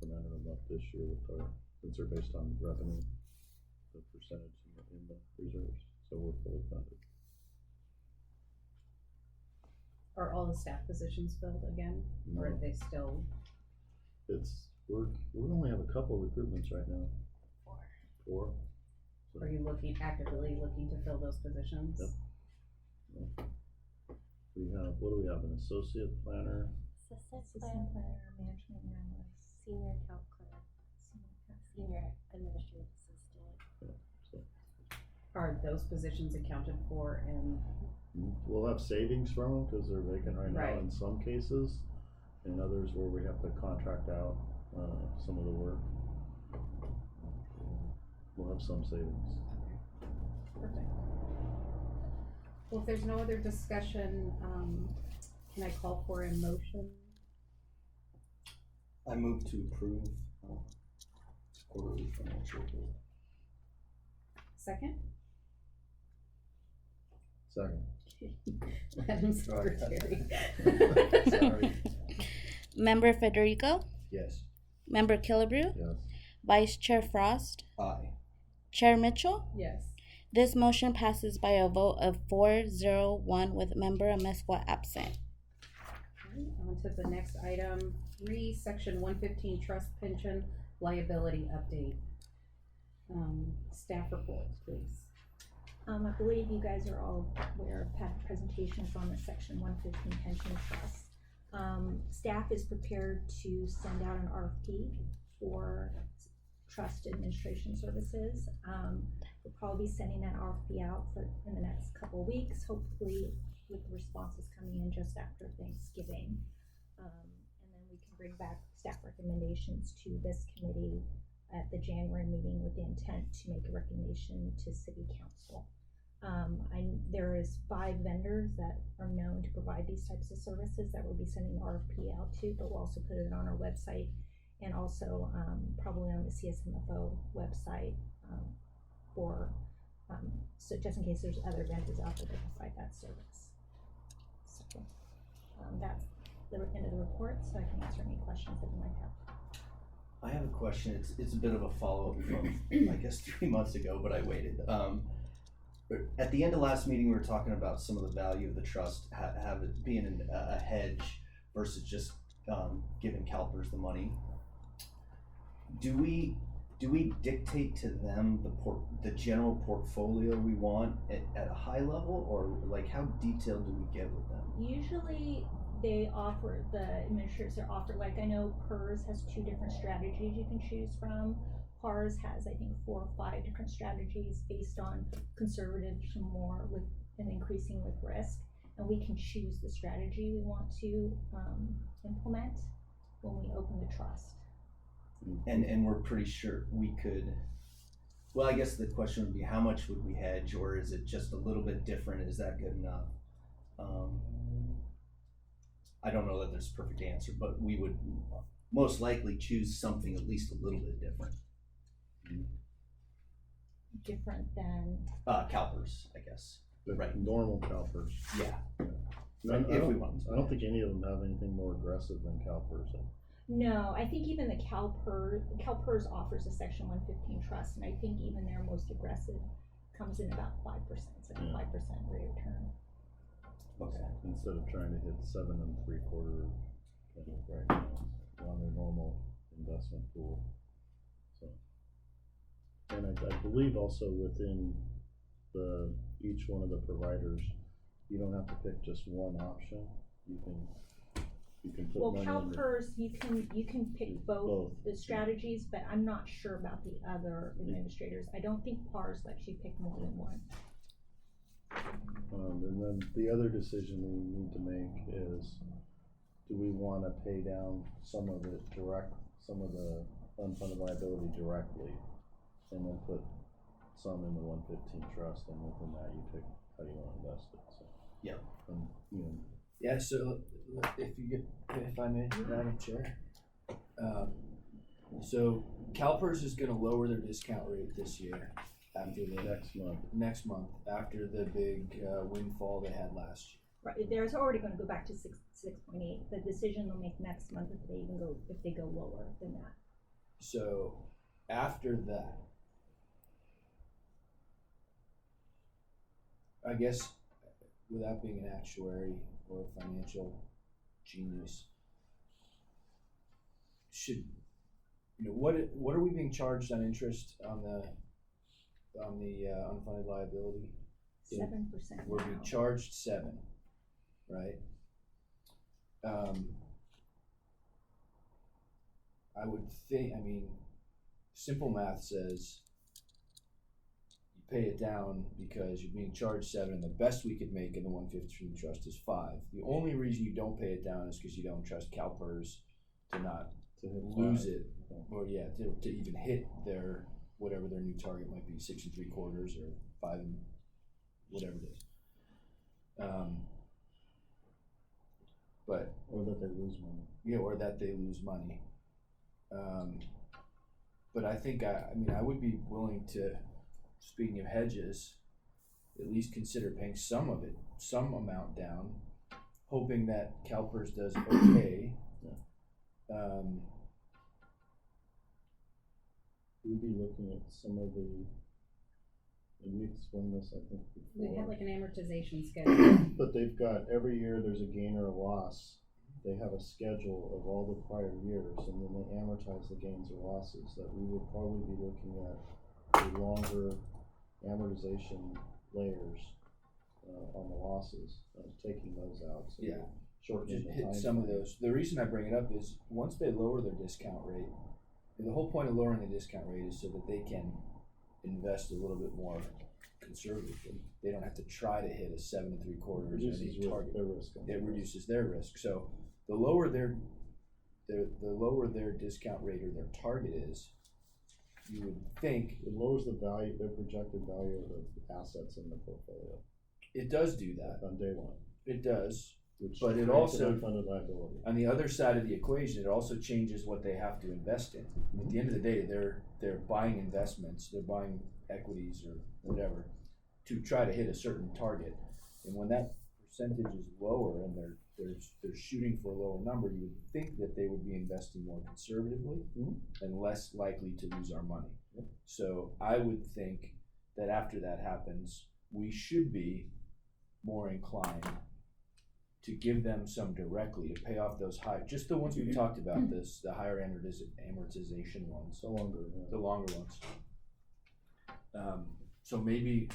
incremented them up this year with our, since they're based on revenue, the percentage in the reserves, so we're fully funded. Are all the staff positions filled again, or are they still? We only have a couple recruitments right now. Four. So. Are you actively looking to fill those positions? Yep. We have, what do we have, an associate planner? Assistant planner, management analyst, senior account clerk, senior administrative assistant. Yeah, so. Are those positions accounted for in? We'll have savings from them because they're vacant right now in some cases, and others where we have to contract out some of the work. We'll have some savings. Perfect. Well, if there's no other discussion, can I call for a motion? I move to approve quarterly financial report. Second? Second. Madam Secretary. Sorry. Member Federico, Yes. Member Killebrew, Yes. Vice Chair Frost, Aye. Chair Mitchell. Yes. This motion passes by a vote of 4-0-1 with Member Amesqua absent. Right, on to the next item, 3, Section 115 Trust Pension Liability Update. Staff reports, please. I believe you guys are all aware of past presentations on the Section 115 Pension Trust. Staff is prepared to send out an RFP for trust administration services. We'll probably be sending that RFP out in the next couple of weeks, hopefully with the responses coming in just after Thanksgiving. And then we can bring back staff recommendations to this committee at the January meeting with the intent to make a recommendation to City Council. There is 5 vendors that are known to provide these types of services that we'll be sending the RFP out to, but we'll also put it on our website and also probably on the CSMFO website so just in case there's other vendors out there that provide that service. So that's the end of the report, so I can answer any questions that you might have. I have a question. It's a bit of a follow-up from I guess 3 months ago, but I waited. At the end of last meeting, we were talking about some of the value of the trust, have it being a hedge versus just giving Calpers the money. Do we dictate to them the general portfolio we want at a high level, or like how detailed do we get with them? Usually they offer, the administrators are offered, like I know PERS has 2 different strategies you can choose from. PARS has, I think, 4 or 5 different strategies based on conservative to more with and increasing with risk. And we can choose the strategy we want to implement when we open the trust. And we're pretty sure we could, well, I guess the question would be how much would we hedge, or is it just a little bit different? Is that good enough? I don't know that there's a perfect answer, but we would most likely choose something at least a little bit different. Different than? Calpers, I guess. Right. Normal Calpers. Yeah. I we want to. I don't think any of them have anything more aggressive than Calpers. No, I think even the Calpers offers a Section 115 trust, and I think even their most aggressive comes in about 5%, so 5% rate of return. Okay. Instead of trying to hit 7 3/4 right now on their normal investment pool. So, and I believe also within each one of the providers, you don't have to pick just one option. You can put money Calpers, you can pick both the strategies, but I'm not sure about the other administrators. I don't think PARS lets you pick more than one. And then the other decision we need to make is, do we want to pay down some of the unfunded liability directly, and then put some in the 115 trust, and within that you pick how you want to invest it. So, yeah. Yeah, so if I may, Madam Chair. So CalPERS is going to lower their discount rate this year after next month after the big windfall they had last year. Right, there's already going to go back to 6.8. The decision they'll make next month if they go lower than that. So after that, I guess without being an actuary or a financial genius, what are we being charged on interest on the unfunded liability? 7% We're being now. charged 7, right? I would think, simple math says you pay it down because you're being charged 7, and the best we could make in the 115 trust is 5. The only reason you don't pay it down is because you don't trust Calpers to not lose it, or to even hit their, whatever their new target might be, 6 3/4 or 5, whatever it is. Or that they lose money. Yeah, or that they lose money. But I think I would be willing to, speaking of hedges, at least consider paying some amount down, hoping that Calpers does okay. We'd be looking at some of the, and we explained this, I think, before. We had like an amortization schedule. But they've got, every year there's a gain or a loss. They have a schedule of all the prior years, and then they amortize the gains or losses. That we would probably be looking at the longer amortization layers on the losses, taking those out. So Yeah. shortening Just the hit time some of frame. those. The reason I bring it up is once they lower their discount rate, the whole point of lowering the discount rate is so that they can invest a little bit more conservatively. They don't have to try to hit a 7 3/4 Reduces target. their risk. It reduces their risk. So the lower their discount rate or their target is, you would think It lowers the value, their projected value of the assets in the portfolio it does do that. on day one, It does. which But it creates an also- unfunded liability. On the other side of the equation, it also changes what they have to invest in. At the end of the day, they're buying investments, they're buying equities or whatever to try to hit a certain target. And when that percentage is lower and they're shooting for a lower number, you would think that they would be investing more conservatively and less likely to lose our money. So I would think that after that happens, we should be more inclined to give them some directly to pay off those high, just the ones we talked about, the higher amortization ones, So longer, the longer ones. So maybe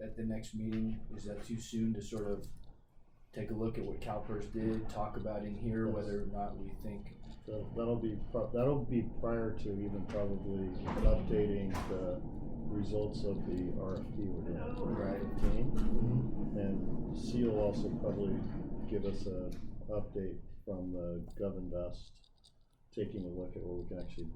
at the next meeting, is that too soon to sort of take a look at what Calpers did, talk about in here, Yes. whether or not we think, So that'll be prior to even probably updating the results of the RFP we're doing for Right. 15. And C will also probably give us a update from the GovInvest, taking a look at where we can actually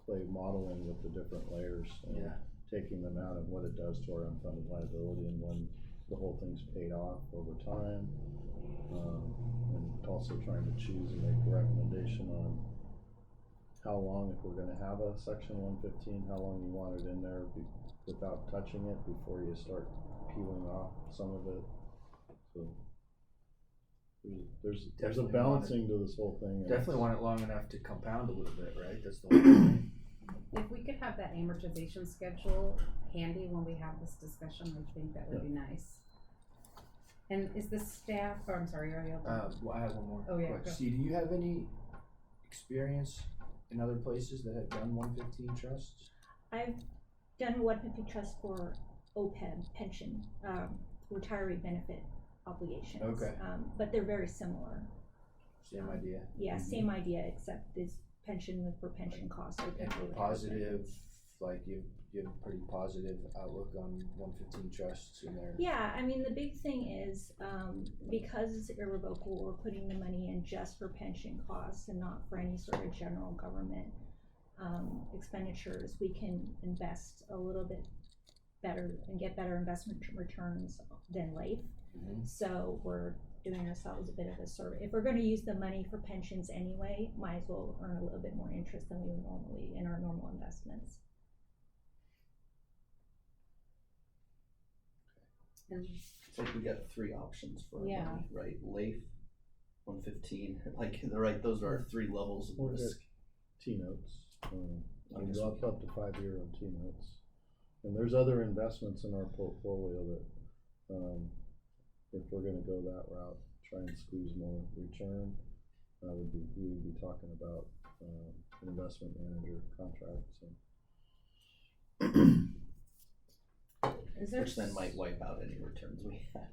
play modeling with the different layers and taking them out and what it does to our unfunded liability and when the whole thing's paid off over time. And also trying to choose and make a recommendation on how long, if we're gonna have a section 115, how long you want it in there without touching it before you start peeling off some of it. So there's a Definitely balancing to this whole thing. and definitely it's- want it long enough to compound a little bit, right? That's the whole thing. If we could have that amortization schedule handy when we have this discussion, I think that would be nice. And is the staff, oh, I'm sorry, are you? Well, I have one more Oh, yeah, question. go. Steve, do you have any experience in other places that have done 115 trusts? I've done 150 trust for OPEB pension, retiree benefit obligations. Okay. But they're very similar. Same idea. Yeah, same idea, except this pension for pension costs. Or And people would have positive, like you have a pretty positive outlook on 115 trusts in there. Yeah, I mean, the big thing is, because it's irrevocable, we're putting the money in just for pension costs and not for any sort of general government expenditures. We can invest a little bit better and get better investment returns than life. So we're doing ourselves a bit of a service. If we're gonna use the money for pensions anyway, might as well earn a little bit more interest than we would normally in our normal investments. And It's like we got 3 options for our Yeah. money, right? LAIF, 115, like, right, those are our 3 levels of Well, risk. T-notes, we go up to 5 year on T-notes. And there's other investments in our portfolio that, if we're gonna go that route, try and squeeze more return, we would be talking about, an investment manager contract, so. Is there? Which then might wipe out any returns we have.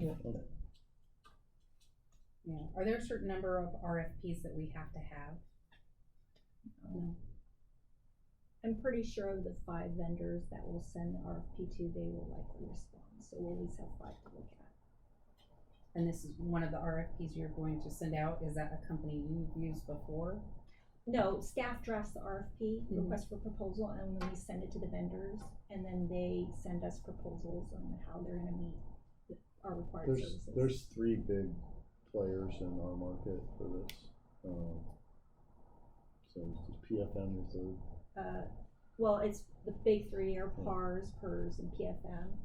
Yeah, are there a certain number of RFPs that we have to have? No. I'm pretty sure of the 5 vendors that will send the RFP to, they will likely respond, so we'll at least have 5 to look at. And this is one of the RFPs you're going to send out, is that a company you've used before? No, staff drafts the RFP, request for proposal, and then we send it to the vendors, and then they send us proposals on how they're gonna meet our required services. There's 3 big players in our market for this. So PFM is third. Well, it's the big 3 are PARS, PERS, and PFM,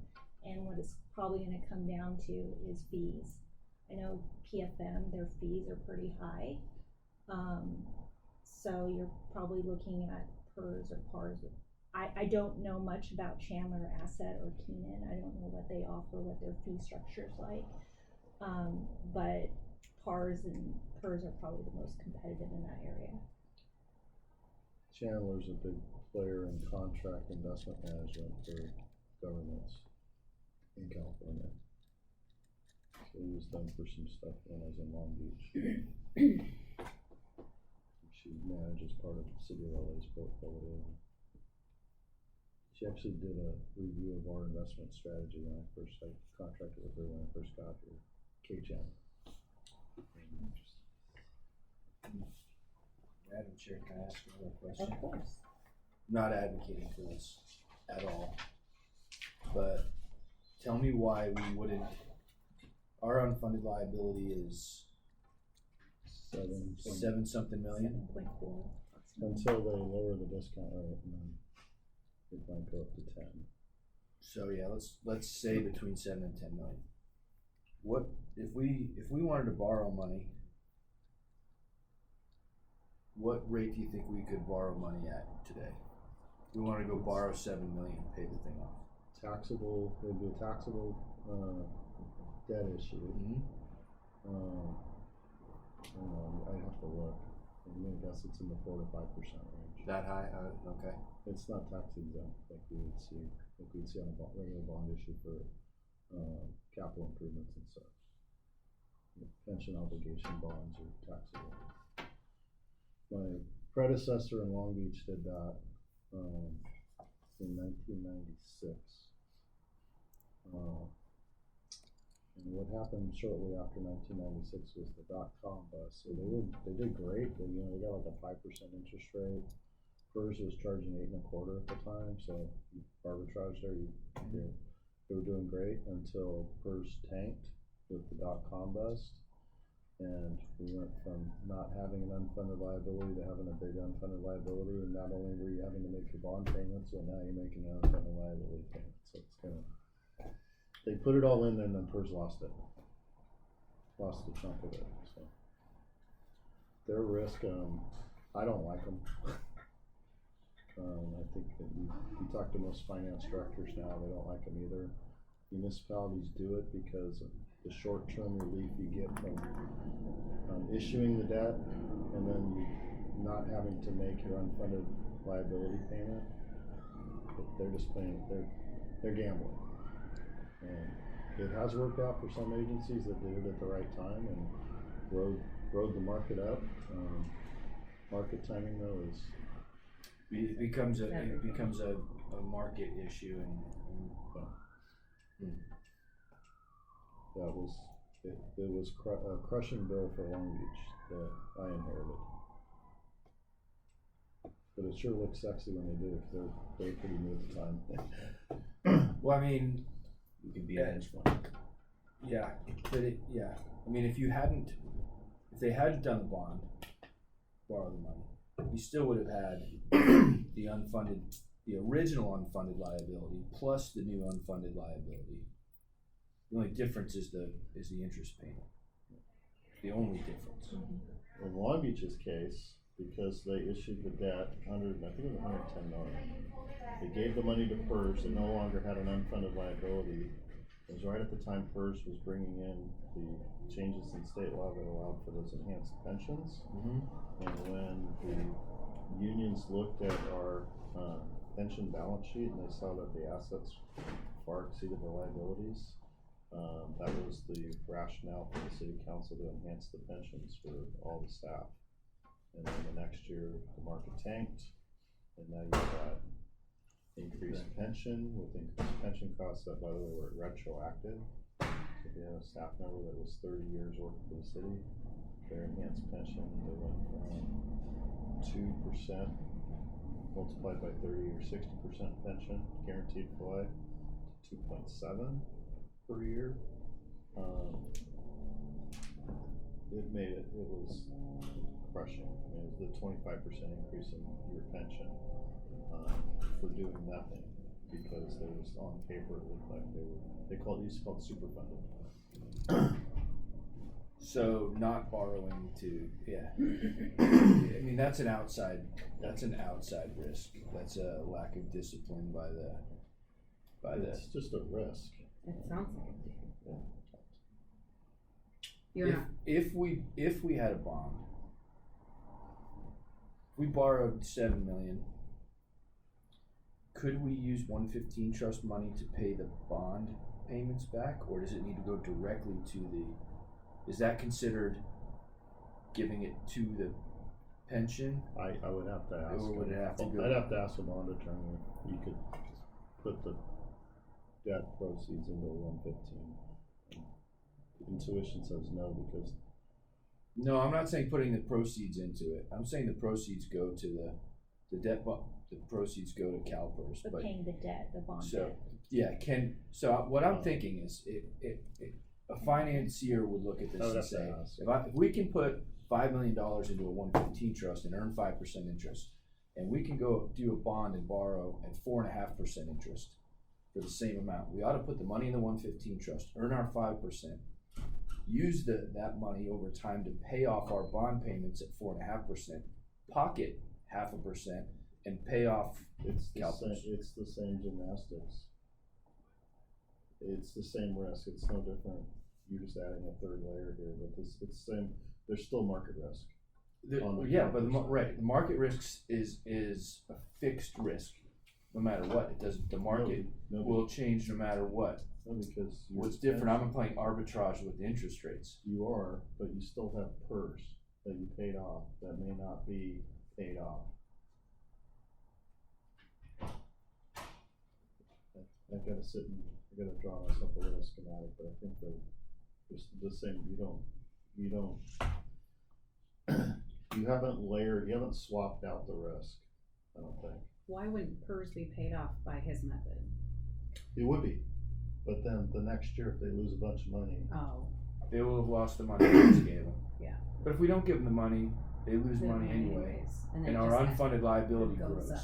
and what it's probably gonna come down to is fees. I know PFM, their fees are pretty high. So you're probably looking at PERS or PARS. I don't know much about Chandler Asset or Keenan. I don't know what they offer, what their fee structure is like. But PARS and PERS are probably the most competitive in that area. Chandler's a big player in contract investment management for governments in California. So I used them for some stuff when I was in Long Beach. She manages part of the City of LA's portfolio. She actually did a review of our investment strategy when I contracted with her when I first got here. K-Chan. Madam Chair, can I ask another question? Of course. Not advocating for this at all, but tell me why we wouldn't, our unfunded liability is 7 something million? 7.4. Until they lower the discount rate, and then it might go up to 10. So yeah, let's say between 7 and 10 million. What if we wanted to borrow money? What rate do you think we could borrow money at today? We want to go borrow 7 million, pay the thing off. Taxable, it'd be a taxable debt issue. I don't know, I'd have to look. I'm gonna guess it's in the 4 to 5% range. That high? Okay. It's not tax exempt like we would see on a regular bond issue for capital improvements and such. Pension obligation bonds are taxable. My predecessor in Long Beach did that in 1996. And what happened shortly after 1996 was the dot-com bust. So they did great. They got like a 5% interest rate. PERS was charging 8 1/4 at the time, so arbitrage there, they were doing great until PERS tanked with the dot-com bust. And we went from not having an unfunded liability to having a big unfunded liability, and not only were you having to make your bond payments, but now you're making an unfunded liability payment. So it's kind of, they put it all in there and then PERS lost a chunk of it. So their risk, I don't like them. I think that you talk to most finance directors now, they don't like them either. Municipalities do it because of the short-term relief you get from issuing the debt and then not having to make your unfunded liability payment. They're just playing, they're gambling. And it has worked out for some agencies that did it at the right time and rode the market up. Market timing though is. It becomes a market issue and It was a crushing bill for Long Beach that I inherited. But it sure looked sexy when they did it, because they were pretty new at the time. well, I mean, You can be a hedge fund. yeah, but I mean, if they hadn't done the bond, borrow the money, you still would have had the original unfunded liability plus the new unfunded liability. The only difference is the interest payment. the only difference. In Long Beach's case, because they issued the debt, I think it was 110 million. They gave the money to PERS, they no longer had an unfunded liability. It was right at the time PERS was bringing in the changes in state law that allowed for those enhanced pensions. And when the unions looked at our pension balance sheet and they saw that the assets far exceeded the liabilities, that was the rationale for the city council to enhance the pensions for all the staff. And then the next year, the market tanked, and now you've got increased pension with increased pension costs that, by the way, were retroactive. So if you have a staff member that was 30 years working for the city, their enhanced pension, they went from 2% multiplied by 30 or 60% pension guaranteed for life to 2.7 per year. It was crushing. I mean, it was the 25% increase in your pension for doing nothing, because there was, on paper, it looked like it used to call it super funded. So not borrowing to, I mean, that's an outside risk. That's a lack of discipline by the. It's just a risk. It sounds like it. Yeah. You're not. If we had a bond, we borrowed $7 million. Could we use 115 trust money to pay the bond payments back, or does it need to go directly to the? Is that considered giving it to the pension? I would have to ask. Or would it have to go? I'd have to ask the bond attorney if you could put the debt proceeds into 115. Intuition says no, because No, I'm not saying putting the proceeds into it. I'm saying the proceeds go to the debt. The proceeds go to Calpers, But but paying the debt, the bond so debt. yeah, what I'm thinking is a financier would look at I this would and have to say, ask. if we can put $5 million into a 115 trust and earn 5% interest, and we can go do a bond and borrow at 4.5% interest for the same amount, we ought to put the money in the 115 trust, earn our 5%, use that money over time to pay off our bond payments at 4.5%, pocket 0.5%, and pay off it's the Calpers. same gymnastics. It's the same risk. It's no different. You're just adding a third layer here, but it's the same. There's still market risk. The market risk is a fixed risk, no matter what. It doesn't. The market will change no matter what. No, because What's different? I'm playing arbitrage with interest rates. You are, but you still have PERS that you paid off that may not be paid off. I gotta draw myself a little schematic, but I think that it's the same. You haven't swapped out the risk, I don't think. Why wouldn't PERS be paid off by his method? It would be, but then the next year, if they lose a bunch of money, Oh, They will have lost the money we just gave them. yeah. But if we don't give them the money, they lose They money don't anyway, then and it our just unfunded liability goes grows. up.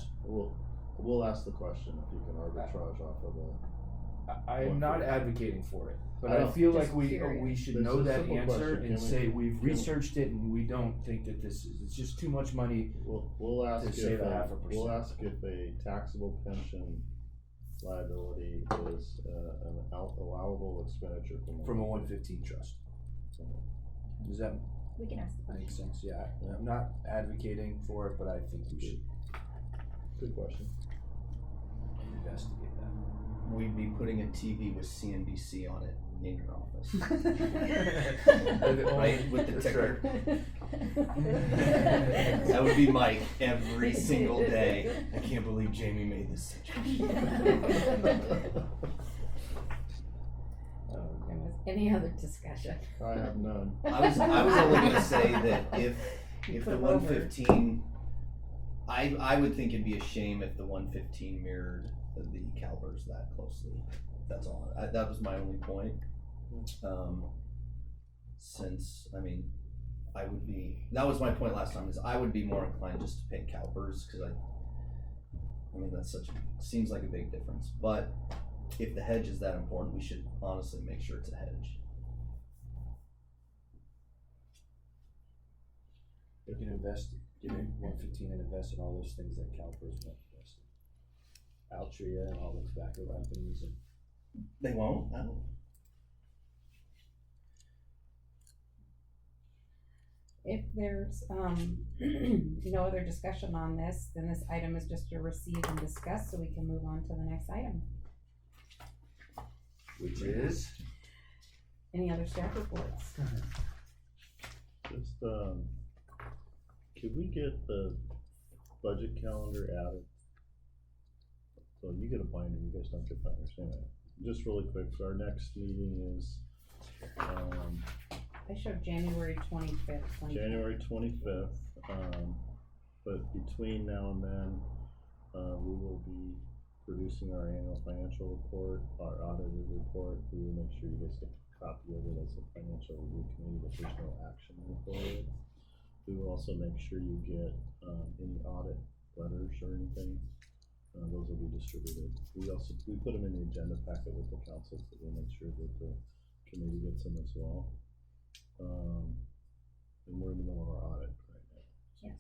we'll ask the question if you can arbitrage off of the. I am not advocating for it, but I I know. feel Just like we curious. should There's know a that simple answer question. and Can we- say we've can we- researched it and we don't think that it's just too much money. We'll ask To save if a 0.5%. we'll ask if a taxable pension liability is an allowable expenditure From a 115 trust. Does that We can ask the make question. sense? Yeah, I'm not advocating for it, but I think we should Good question. investigate that. We'd be putting a TV with CNBC on it in your office. Right, with the That's ticker. right. That would be Mike every single day. I can't believe Jamie made this suggestion. Oh, goodness. Any other discussion? I have none. I was only gonna say that if Put the 'em over. 115, I would think it'd be a shame if the 115 mirrored the Calpers that closely. That's all. That was my only point. Since that was my point last time, is I would be more inclined just to pay Calpers, because that's seems like a big difference. But if the hedge is that important, we should honestly make sure it's a hedge. You can invest, get in 115 and invest in all those things that Calpers won't invest in. Altria and all the tobacco companies and. They won't? I don't. If there's, no other discussion on this, then this item is just to receive and discuss, so we can move on to the next item. Which is? Any other staff reports? Just, could we get the budget calendar added? So you get a binder, you guys don't get binders, anyway. Just really quick, so our next meeting is, I showed January 25th. January 25th, but between now and then, we will be producing our annual financial report, our audited report. We will make sure you guys get a copy of it as a financial review committee, but there's no action required. We will also make sure you get, any audit letters or anything. Those will be distributed. We put them in the agenda packet with the council, so we'll make sure that the committee gets them as well. And we're in the middle of our audit right now. Yes.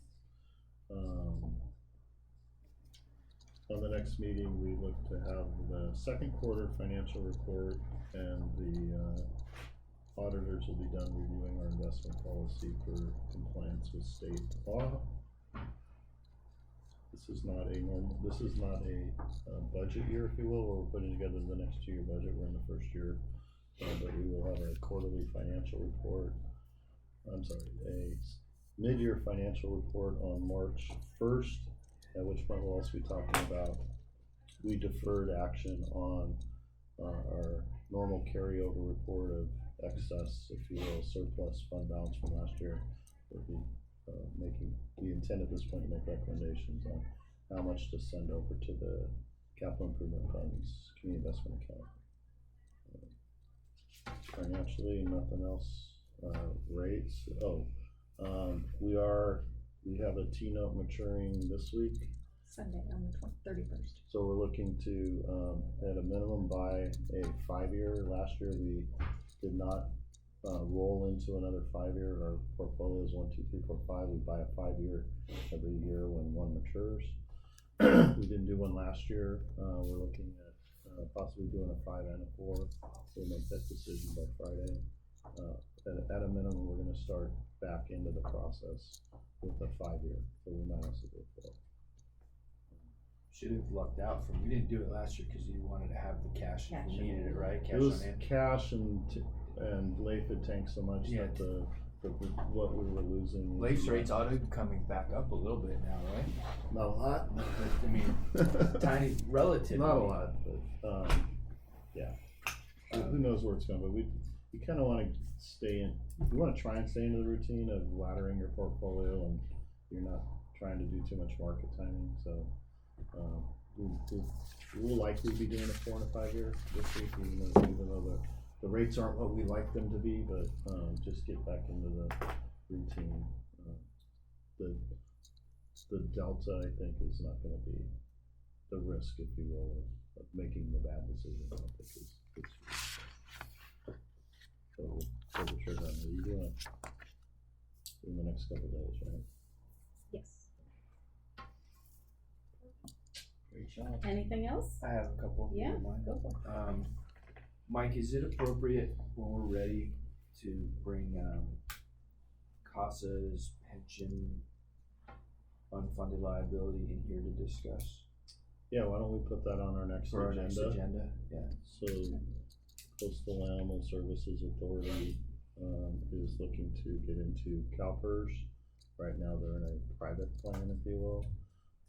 On the next meeting, we look to have the second quarter financial report, and the auditors will be done reviewing our investment policy for compliance with state law. This is not a budget year, if you will, where we're putting together the next 2-year budget. We're in the first year. But we will have a quarterly financial report, a mid-year financial report on March 1st, at which point we'll also be talking about, we deferred action on our normal carryover report of excess, if you will, surplus fund balance from last year. We'll be we intend at this point to make recommendations on how much to send over to the capital improvement funds community investment account. Financially, nothing else. Rates. We have a T-note maturing this week. Sunday on the 31st. So we're looking to, at a minimum, buy a 5-year. Last year we did not roll into another 5-year. Our portfolio is 1, 2, 3, 4, 5. We buy a 5-year every year when one matures. We didn't do one last year. We're looking at possibly doing a 5 and a 4. We'll make that decision by Friday. At a minimum, we're going to start back into the process with a 5-year. So we might also do a 4. Should have lucked out we didn't do it last year because you wanted to have the cash if you needed it, right? Cash It was on hand. cash and Layford tank so much that what we were losing. Leaf's rates ought to be coming back up a little bit now, right? Not a lot. But, I mean, tiny, relative. Not a lot, but yeah. Who knows where it's going? But we kind of want to stay in. We want to try and stay into the routine of laddering your portfolio, and you're not trying to do too much market timing. So we'll likely be doing a 4 and a 5 year this week, even though the rates aren't what we like them to be, but just get back into the routine. The delta, I think, is not going to be the risk, if you will, of making the bad decision. I don't think is so we'll pull the trigger on it. You doing it in the next couple of days, right? Yes. Great job. Anything else? I have a couple. if you Yeah, don't mind. go for it. Mike, is it appropriate when we're ready to bring CASA's pension unfunded liability in here to discuss? Yeah, why don't we put that on our next For our agenda? next agenda, yeah. So, Coastal Animal Services Authority is looking to get into Calpers. Right now, they're in a private plan, if you will.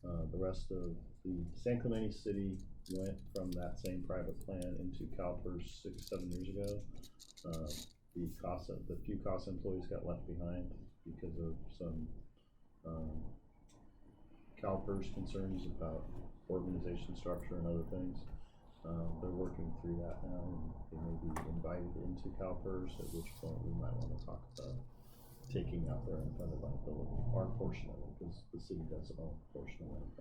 The rest of the San Clemente City went from that same private plan into Calpers 6-7 years ago. The few CASA employees got left behind because of some Calpers concerns about organization structure and other things. They're working through that now, and they may be invited into Calpers, at which point we might want to talk about taking out their unfunded liability, our portion of it, because the city doesn't own a portion of it.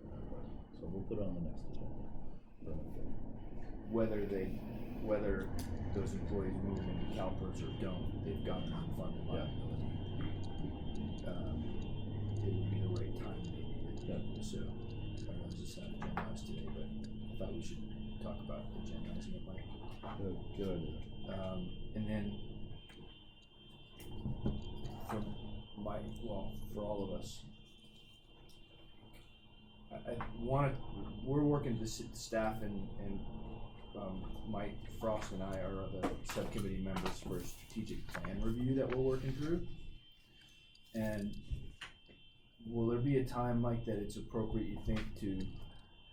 So we'll put it on the next agenda. Whether those employees move into CalPERS or don't, they've got an unfunded liability. So, I realize it's not agendized today, but I thought we should talk about agendizing it, Mike. Good idea. And then for all of us, we're working the staff and Mike Frost and I are the subcommittee members for a strategic plan review that we're working through. And will there be a time, Mike, that it's appropriate, you think, to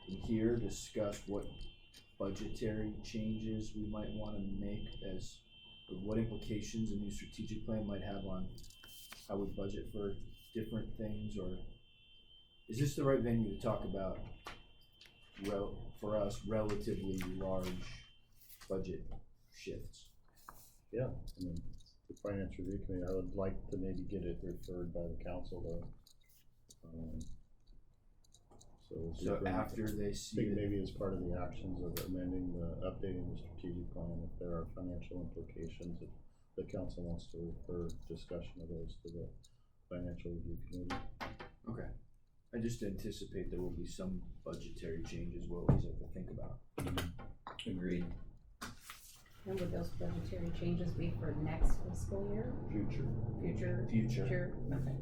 in here discuss what budgetary changes we might want to make or what implications a new strategic plan might have on how we budget for different things? Or is this the right venue to talk about for us relatively large budget shifts? Yeah, I mean, the finance review committee, I would like to maybe get it referred by the council though. So after they I see think it, maybe as part of the actions of updating the strategic plan, if there are financial implications, if the council wants to refer discussion of those to the financial review committee. okay. I just anticipate there will be some budgetary changes we'll always have to think about. Agreed. And would those budgetary changes be for next fiscal year? Future. Future? Okay.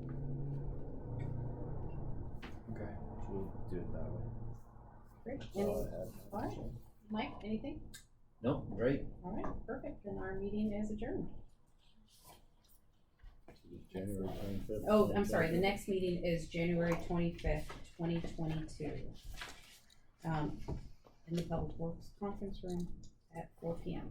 Okay, so we'll do it that way. Great. That's all I have. All right. Mike, anything? Nope, great. All right, perfect. Then our meeting is adjourned. January 25th. Oh, I'm sorry, the next meeting is January 25th, 2022. In the Public Works Conference Room at 4 p.m.